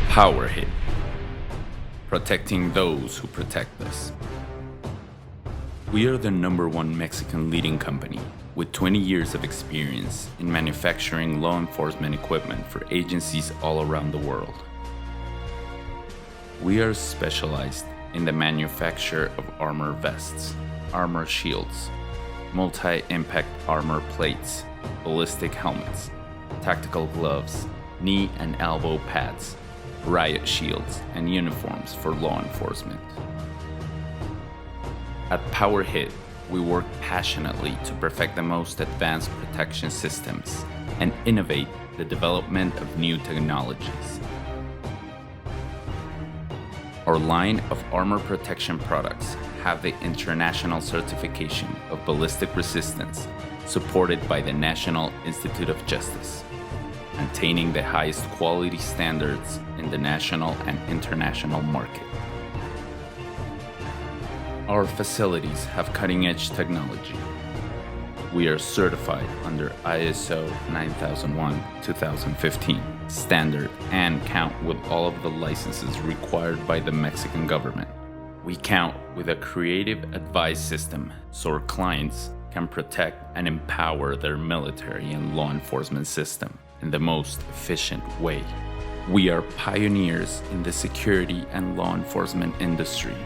Power Hit. Protecting those who protect us. We are the #1 Mexican leading company with 20 years of experience in manufacturing law enforcement equipment for agencies all around the world. We are specialized in the manufacture of armor vests, armor shields, multi-impact armor plates, ballistic helmets, tactical gloves, knee and elbow pads, riot shields, and uniforms for law enforcement. At Power Hit, we work passionately to perfect the most advanced protection systems and innovate the development of new technologies. Our line of armor protection products have the international certification of ballistic resistance supported by the National Institute of Justice, maintaining the highest quality standards in the national and international market. Our facilities have cutting-edge technology. We are certified under ISO 9001-2015 standard and count with all of the licenses required by the Mexican government. We count with a creative advice system so our clients can protect and empower their military and law enforcement system in the most efficient way. We are pioneers in the security and law enforcement industry.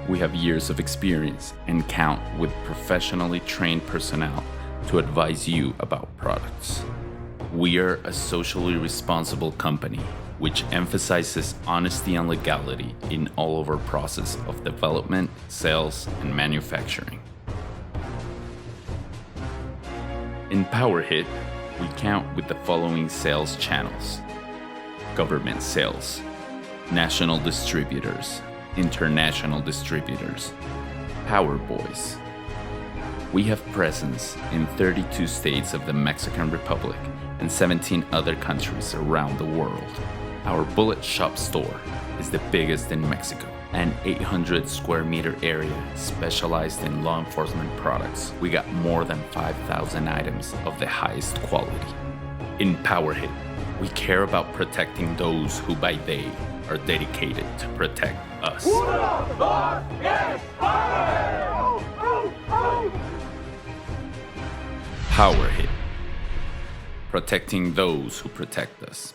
We have years of experience and count with professionally trained personnel to advise you about products. We are a socially responsible company which emphasizes honesty and legality in all of our process of development, sales, and manufacturing. In Power Hit, we count with the following sales channels: government sales, national distributors, international distributors, Power Boys. We have presence in 32 states of the Mexican Republic and 17 other countries around the world. Our Bullet Shop store is the biggest in Mexico, an 800 square meter area specialized in law enforcement products. We got more than 5,000 items of the highest quality. In Power Hit, we care about protecting those who by day are dedicated to protect us. Power Hit. Protecting those who protect us.